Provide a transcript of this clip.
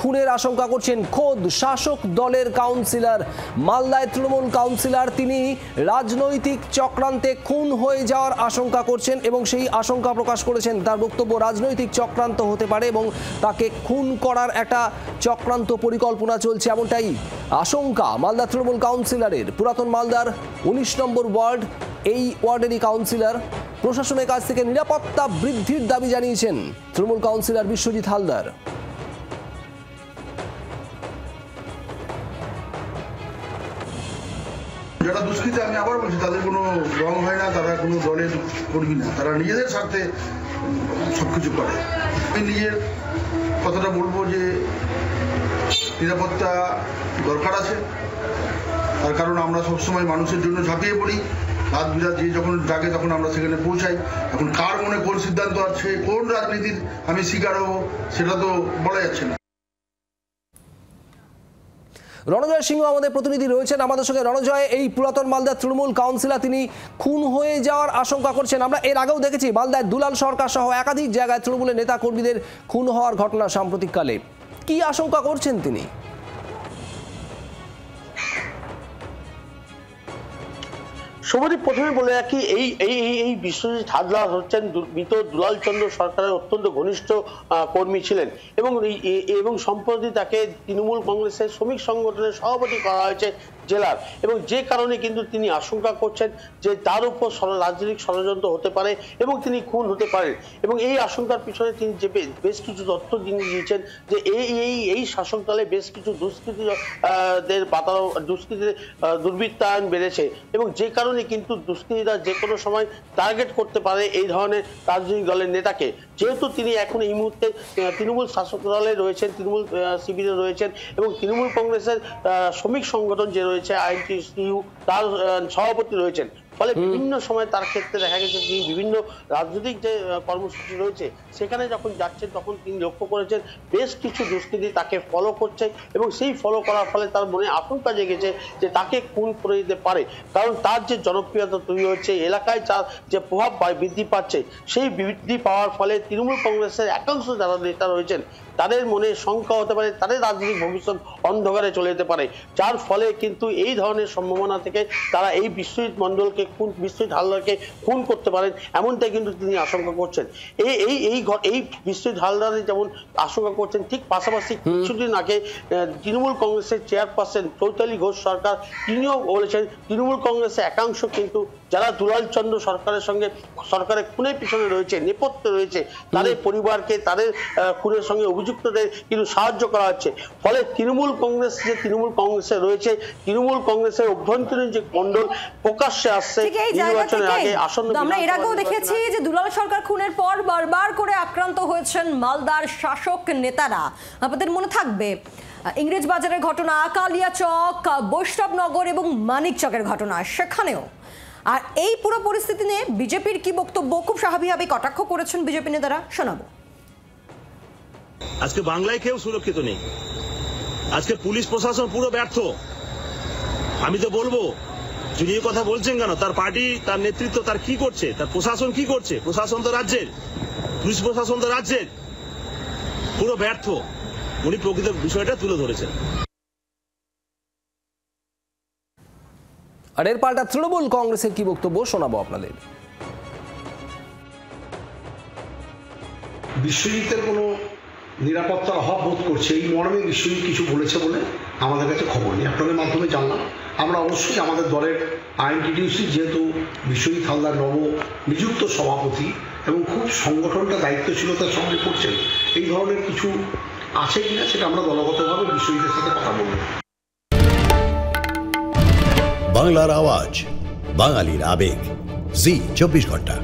খুনের আশঙ্কা করছেন খোদ শাসক দলের কাউন্সিলর। মালদায় তৃণমূল কাউন্সিলর তিনি রাজনৈতিক চক্রান্তে খুন হয়ে যাওয়ার আশঙ্কা করছেন এবং সেই আশঙ্কা প্রকাশ করেছেন। তার বক্তব্য, রাজনৈতিক চক্রান্ত হতে পারে এবং তাকে খুন করার একটা চক্রান্ত পরিকল্পনা চলছে, এমনটাই আশঙ্কা মালদা তৃণমূল কাউন্সিলরের। পুরাতন মালদার 19 নম্বর ওয়ার্ড, এই ওয়ার্ডেরই কাউন্সিলর। প্রশাসনের কাছ থেকে নিরাপত্তা বৃদ্ধির দাবি জানিয়েছেন তৃণমূল কাউন্সিলর বিশ্বজিৎ হালদার। যারা দুষ্কৃতী, আমি আবার বলছি, তাদের কোনো রং হয় না, তারা কোনো দলের কর্মী না, তারা নিজেদের স্বার্থে সবকিছু করে। আমি নিজের কথাটা বলবো যে নিরাপত্তা দরকার আছে, তার কারণ আমরা সবসময় মানুষের জন্য ঝাঁপিয়ে পড়ি। রাত বিরাত যে যখন জাগে তখন আমরা সেখানে পৌঁছাই। এখন কার মনে কোন সিদ্ধান্ত আছে, কোন রাজনীতির আমি শিকার হব, সেটা তো বলা যাচ্ছে না। রণজয় সিংহ আমাদের প্রতিনিধি রয়েছেন আমাদের সঙ্গে। রণজয়, এই পুরাতন মালদার তৃণমূল কাউন্সিলর তিনি খুন হয়ে যাওয়ার আশঙ্কা করছেন। আমরা এর আগেও দেখেছি মালদায় দুলাল সরকার সহ একাধিক জায়গায় তৃণমূলের নেতা কর্মীদের খুন হওয়ার ঘটনা সাম্প্রতিককালে। কি আশঙ্কা করছেন তিনি? শুভদীপ, প্রথমে বলে রাখি, এই বিশ্বজিৎ হালদার হচ্ছেন মৃত দুলাল চন্দ্র সরকারের অত্যন্ত ঘনিষ্ঠ কর্মী ছিলেন এবং সম্প্রতি তাকে তৃণমূল কংগ্রেসের শ্রমিক সংগঠনের সভাপতি করা হয়েছে জেলার, এবং যে কারণে কিন্তু তিনি আশঙ্কা করছেন যে তার উপর রাজনৈতিক ষড়যন্ত্র হতে পারে এবং তিনি খুন হতে পারেন। এবং এই আশঙ্কার পিছনে তিনি যে বেশ কিছু তথ্য তিনি দিয়েছেন যে এই শাসক দলে বেশ কিছু দুষ্কৃতীদের দুর্বৃত্তায়ন বেড়েছে এবং যে কারণে কিন্তু দুষ্কৃতীরা যে কোনো সময় টার্গেট করতে পারে এই ধরনের রাজনৈতিক দলের নেতাকে। যেহেতু তিনি এখন এই মুহূর্তে তৃণমূল শাসক দলে রয়েছেন, তৃণমূল শিবিরে রয়েছেন এবং তৃণমূল কংগ্রেসের শ্রমিক সংগঠন যে রয়েছে আইএনটিইউ, তার সভাপতি রয়েছেন। ফলে বিভিন্ন সময় তার ক্ষেত্রে দেখা গেছে তিনি বিভিন্ন রাজনৈতিক যে কর্মসূচি রয়েছে সেখানে যখন যাচ্ছেন তখন তিনি লক্ষ্য করেছেন বেশ কিছু দুষ্কৃতী তাকে ফলো করছে এবং সেই ফলো করার ফলে তার মনে আশঙ্কা জেগেছে যে তাকে খুন করে দিতে পারে। কারণ তার যে জনপ্রিয়তা তৈরি হচ্ছে, এলাকায় তার যে প্রভাব বৃদ্ধি পাচ্ছে, সেই বৃদ্ধি পাওয়ার ফলে তৃণমূল কংগ্রেসের একাংশ যারা নেতা রয়েছেন তাদের মনে শঙ্কা হতে পারে, তাদের রাজনৈতিক ভবিষ্যৎ অন্ধকারে চলে যেতে পারে, যার ফলে কিন্তু এই ধরনের সম্ভাবনা থেকে তারা এই বিশ্বজিৎ হালদারকে খুন করতে পারেন, এমনটাই কিন্তু তিনি আশঙ্কা করছেন। এই বিশ্বজিৎ হালদারের যেমন আশঙ্কা করছেন, ঠিক পাশাপাশি কিছুদিন আগে তৃণমূল কংগ্রেসের চেয়ারপারসন চৈতালি ঘোষ সরকার তিনিও বলেছেন তৃণমূল কংগ্রেসের একাংশ কিন্তু যারা দুলাল চন্দ্র সরকারের সঙ্গে সরকারের খুনের পিছনে রয়েছে, নেপথ্যে রয়েছে, তাদের পরিবারকে তাদের খুনের সঙ্গে অভিযুক্তদের কিন্তু সাহায্য করা হচ্ছে। ফলে তৃণমূল কংগ্রেসে রয়েছে, তৃণমূল কংগ্রেসের অভ্যন্তরীণ যে মণ্ডল প্রকাশ্যে আসছে নির্বাচনের আগে আসন্ন। আমরা এর আগেও দেখেছি যে দুলাল সরকার খুনের পর বারবার করে আক্রান্ত হয়েছেন মালদার শাসক নেতারা। আপনাদের মনে থাকবে ইংরেজ বাজারের ঘটনা, কালিয়াচক, বৈষ্ণবনগর এবং মানিকচকের ঘটনা, সেখানেও। আর এই পুরো পরিস্থিতি নিয়ে বিজেপির কি বক্তব্য, খুব স্বাভাবিকভাবে কটাক্ষ করেছেন বিজেপি নেতারা, শোনাবো। আজকে বাংলায় কেউ সুরক্ষিত নেই, আজকে পুলিশ প্রশাসন পুরো ব্যর্থ। আমি তো বলবো যিনি এই কথা বলছেন কেন, তার পার্টি, তার নেতৃত্ব তার কি করছে, তার প্রশাসন কি করছে? প্রশাসন তো রাজ্যের, পুলিশ প্রশাসন তো রাজ্যের, পুরো ব্যর্থ। উনি প্রকৃত বিষয়টা তুলে ধরেছেন। আর এর পাল্টা তৃণমূল কংগ্রেসের কি বক্তব্য শোনাবো আপনাদের। বিশ্বজিতের কোনো নিরাপত্তার অভাব বোধ করছে এই মর্মে বিশ্বজিৎ কিছু বলেছে বলে আমাদের কাছে খবর নেই, আপনাদের মাধ্যমে জানলাম। আমরা অবশ্যই আমাদের দলের আইএনটিটিউসি, যেহেতু বিশ্বজিৎ হালদার নব নিযুক্ত সভাপতি এবং খুব সংগঠনটা দায়িত্বশীলতার সঙ্গে করছেন, এই ধরনের কিছু আছে কিনা সেটা আমরা দলগতভাবে বিশ্বজিতের সাথে কথা বলব। বাংলার আওয়াজ, বাঙালির আবেগ, জি 24 ঘন্টা।